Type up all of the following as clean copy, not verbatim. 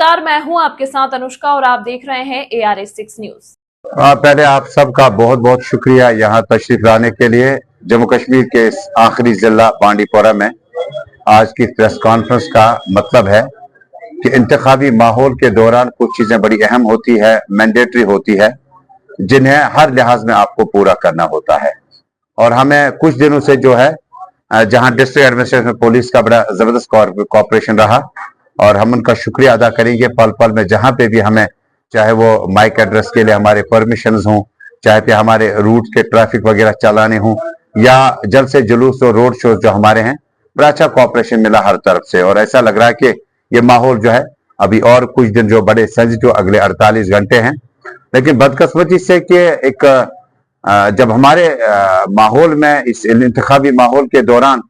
नमस्कार, मैं हूं आपके साथ अनुष्का और आप देख रहे हैं ARS6 न्यूज। पहले आप सबका बहुत बहुत शुक्रिया यहाँ तशरीफ लाने के लिए। जम्मू कश्मीर के इस आखिरी जिला बांडीपोरा में आज की प्रेस कॉन्फ्रेंस का मतलब है कि इंतखाबी माहौल के दौरान कुछ चीजें बड़ी अहम होती है, मैंडेटरी होती है, जिन्हें हर लिहाज में आपको पूरा करना होता है। और हमें कुछ दिनों से जो है जहां डिस्ट्रिक्ट एडमिनिस्ट्रेशन पुलिस का बड़ा जबरदस्त कॉपरेशन रहा और हम उनका शुक्रिया अदा करेंगे पल पल में, जहां पे भी हमें चाहे वो माइक एड्रेस के लिए हमारे परमिशंस हों, चाहे पे हमारे रूट के ट्रैफिक वगैरह चलाने हों या जल्द से जुलूस और रोड शोज जो हमारे हैं, बड़ा अच्छा कॉपरेशन मिला हर तरफ से। और ऐसा लग रहा है कि ये माहौल जो है अभी और कुछ दिन जो बड़े सेंसिटिव अगले 48 घंटे हैं। लेकिन बदकिस्मती से कि एक जब हमारे माहौल में इस इंतखाबी माहौल के दौरान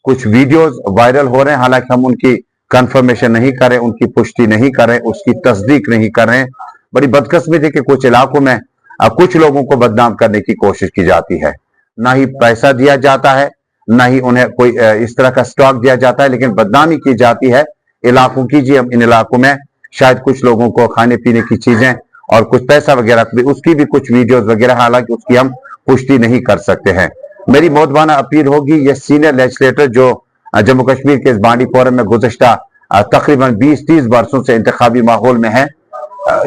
कुछ वीडियोस वायरल हो रहे हैं, हालांकि हम उनकी कंफर्मेशन नहीं करें, उनकी पुष्टि नहीं करें, उसकी तस्दीक नहीं करें। बड़ी बदकिस्मती है कि कुछ इलाकों में कुछ लोगों को बदनाम करने की कोशिश की जाती है। ना ही पैसा दिया जाता है, ना ही उन्हें कोई इस तरह का स्टॉक दिया जाता है, लेकिन बदनामी की जाती है इलाकों की। जी, हम इन इलाकों में शायद कुछ लोगों को खाने पीने की चीजें और कुछ पैसा वगैरह, उसकी भी कुछ वीडियोस वगैरह, हालांकि उसकी हम पुष्टि नहीं कर सकते हैं। मेरी मोहतबाना अपील होगी, ये सीनियर लेजिस्लेटर जो जम्मू कश्मीर के इस बांडीपोरा में गुज़श्ता तकरीबन 20-30 वर्षों से इंतखाबी माहौल में है,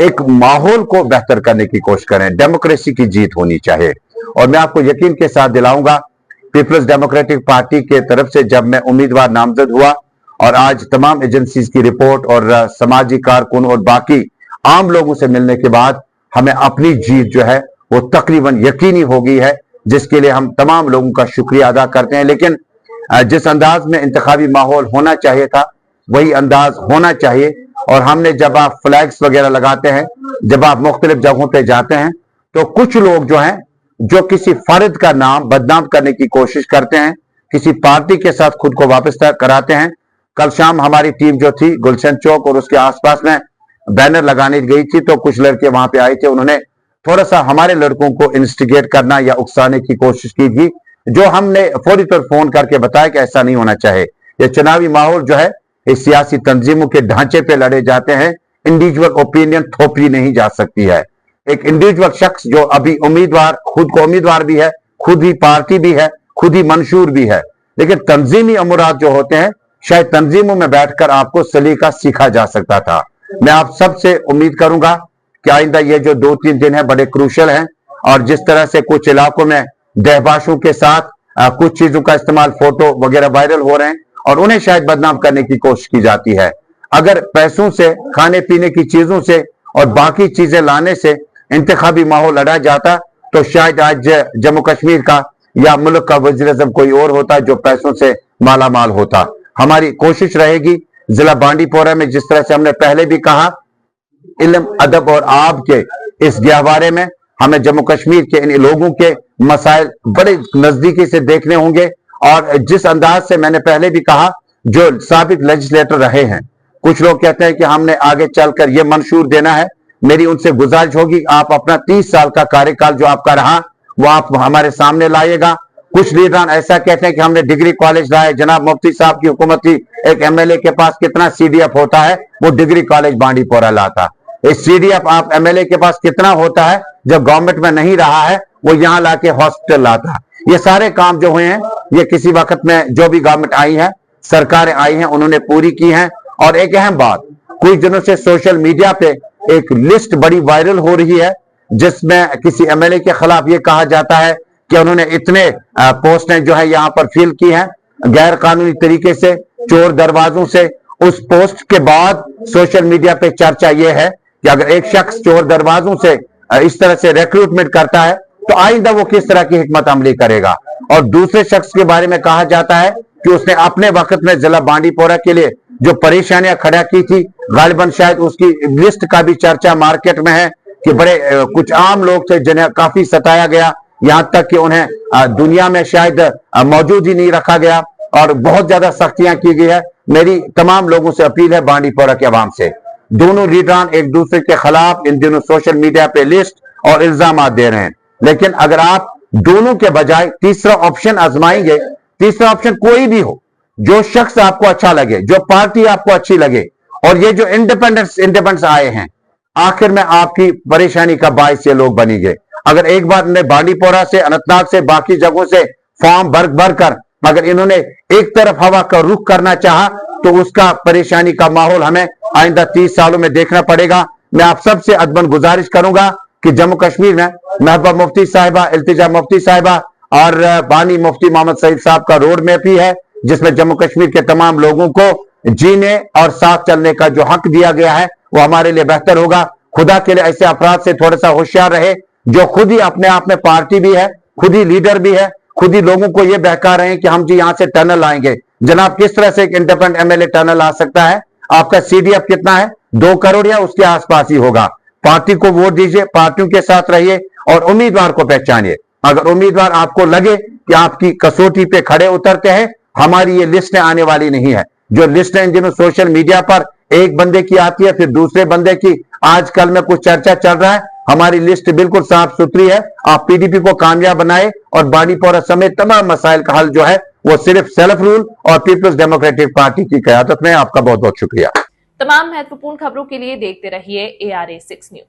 एक माहौल को बेहतर करने की कोशिश करें। डेमोक्रेसी की जीत होनी चाहिए। और मैं आपको यकीन के साथ दिलाऊंगा, पीपल्स डेमोक्रेटिक पार्टी के तरफ से जब मैं उम्मीदवार नामजद हुआ और आज तमाम एजेंसीज की रिपोर्ट और समाजी कारकुन और बाकी आम लोगों से मिलने के बाद हमें अपनी जीत जो है वो तकरीबन यकीनी हो गई है, जिसके लिए हम तमाम लोगों का शुक्रिया अदा करते हैं। लेकिन जिस अंदाज में इंतखाबी माहौल होना चाहिए था वही अंदाज होना चाहिए। और हमने जब आप फ्लैग्स वगैरह लगाते हैं, जब आप मुख्तलिफ जगहों पे जाते हैं, तो कुछ लोग जो हैं जो किसी फर्द का नाम बदनाम करने की कोशिश करते हैं, किसी पार्टी के साथ खुद को वापस कराते हैं। कल शाम हमारी टीम जो थी गुलशन चौक और उसके आसपास में बैनर लगाने गई थी, तो कुछ लड़के वहां पे आए थे, उन्होंने थोड़ा सा हमारे लड़कों को इंस्टिगेट करना या उकसाने की कोशिश की थी, जो हमने फौरी तौर फोन करके बताया कि ऐसा नहीं होना चाहिए। ये चुनावी माहौल जो है इस सियासी तंजीमों के ढांचे पे लड़े जाते हैं, इंडिविजुअल ओपिनियन थोपी नहीं जा सकती है। एक इंडिविजुअल शख्स जो अभी उम्मीदवार, खुद को उम्मीदवार भी है, खुद ही पार्टी भी है, खुद ही मंशूर भी है, लेकिन तंजीमी अमुरात जो होते हैं शायद तंजीमों में बैठकर आपको सलीका सीखा जा सकता था। मैं आप सबसे उम्मीद करूंगा कि आइंदा ये जो 2-3 दिन है बड़े क्रूशल हैं, और जिस तरह से कुछ इलाकों में दहबाशों के साथ कुछ चीजों का इस्तेमाल, फोटो वगैरह वायरल हो रहे हैं और उन्हें शायद बदनाम करने की कोशिश की जाती है। अगर पैसों से, खाने पीने की चीजों से और बाकी चीजें लाने से इंतखाबी माहौल लड़ा जाता तो शायद आज जम्मू कश्मीर का या मुल्क का वज़ीर-ए-आज़म कोई और होता जो पैसों से माला माल होता। हमारी कोशिश रहेगी जिला बांडीपोरा में, जिस तरह से हमने पहले भी कहा, इल्म, अदब और आब के इस गहवारे में हमें जम्मू कश्मीर के इन लोगों के मसाइल बड़े नजदीकी से देखने होंगे। और जिस अंदाज से मैंने पहले भी कहा, जो साबिक लेजिस्लेटर रहे हैं, कुछ लोग कहते हैं कि हमने आगे चलकर यह मंशूर देना है, मेरी उनसे गुजारिश होगी आप अपना 30 साल का कार्यकाल जो आपका रहा वो आप हमारे सामने लाइएगा। कुछ लीडरान ऐसा कहते हैं कि हमने डिग्री कॉलेज लाए, जनाब मुफ्ती साहब की हुकूमत थी, एक एमएलए के पास कितना CDF होता है, वो डिग्री कॉलेज बांडीपोरा लाता। इस CDF आप एमएलए के पास कितना होता है जब गवर्नमेंट में नहीं रहा है, वो यहां लाके हॉस्पिटल लाता। ये सारे काम जो हुए हैं ये किसी वक्त में जो भी गवर्नमेंट आई है, सरकारें आई हैं, उन्होंने पूरी की हैं। और एक अहम बात, कुछ दिनों से सोशल मीडिया पे एक लिस्ट बड़ी वायरल हो रही है जिसमें किसी एमएलए के खिलाफ ये कहा जाता है कि उन्होंने इतने पोस्टें जो है यहाँ पर फिल की हैं गैर कानूनी तरीके से, चोर दरवाजों से। उस पोस्ट के बाद सोशल मीडिया पे चर्चा यह है कि अगर एक शख्स चोर दरवाजों से इस तरह से रिक्रूटमेंट करता है तो आइंदा वो किस तरह की हिकमत अमली करेगा। और दूसरे शख्स के बारे में कहा जाता है कि उसने अपने वक्त में जिला बांडीपोरा के लिए जो परेशानियां खड़ा की थी, गालिबन शायद उसकी लिस्ट का भी चर्चा मार्केट में है कि बड़े कुछ आम लोग थे जिन्हें काफी सताया गया, यहां तक कि उन्हें दुनिया में शायद मौजूद ही नहीं रखा गया और बहुत ज्यादा सख्तियां की गई है। मेरी तमाम लोगों से अपील है, बांडीपोरा के अवाम से, दोनों लीडरान एक दूसरे के खिलाफ इन दिनों सोशल मीडिया पे लिस्ट और इल्जाम दे रहे हैं, लेकिन अगर आप दोनों के बजाय तीसरा ऑप्शन आजमाएंगे, तीसरा ऑप्शन कोई भी हो, जो शख्स आपको अच्छा लगे, जो पार्टी आपको अच्छी लगे, और ये जो इंडिपेंडेंस आए हैं, आखिर में आपकी परेशानी का बायस ये लोग बनी गए। अगर एक बार इन्होंने बांडीपोरा से, अनंतनाग से, बाकी जगहों से फॉर्म भर कर अगर इन्होंने एक तरफ हवा का रुख करना चाहा तो उसका परेशानी का माहौल हमें आइंदा 30 सालों में देखना पड़ेगा। मैं आप सबसे अदबन गुजारिश करूंगा कि जम्मू कश्मीर में महबूबा मुफ्ती साहिबा, इल्तिजा मुफ्ती साहिबा और बानी मुफ्ती मोहम्मद सईद साहब का रोड मैप ही है, जिसमें जम्मू कश्मीर के तमाम लोगों को जीने और साथ चलने का जो हक दिया गया है वो हमारे लिए बेहतर होगा। खुदा के लिए ऐसे अफराद से थोड़ा सा होशियार रहे जो खुद ही अपने आप में पार्टी भी है, खुद ही लीडर भी है, खुद ही लोगों को यह बहका रहे हैं कि हम जी यहां से टनल आएंगे। जनाब, किस तरह से एक इंडिपेंडेंट एमएलए टनल आ सकता है? आपका सीडीएफ कितना है? 2 करोड़ या उसके आसपास ही होगा। पार्टी को वोट दीजिए, पार्टियों के साथ रहिए और उम्मीदवार को पहचानिए। अगर उम्मीदवार आपको लगे कि आपकी कसौटी पे खड़े उतरते हैं, हमारी ये लिस्टें आने वाली नहीं है। जो लिस्टें जिन्होंने सोशल मीडिया पर एक बंदे की आती है, फिर दूसरे बंदे की, आजकल में कुछ चर्चा चल रहा है, हमारी लिस्ट बिल्कुल साफ सुथरी है। आप पीडीपी को कामयाब बनाए और बांडीपोरा समेत तमाम मसाइल का हल जो है वो सिर्फ सेल्फ रूल और पीपल्स डेमोक्रेटिक पार्टी की क़यादत में। आपका बहुत बहुत शुक्रिया। तमाम महत्वपूर्ण खबरों के लिए देखते रहिए ARA 6 न्यूज।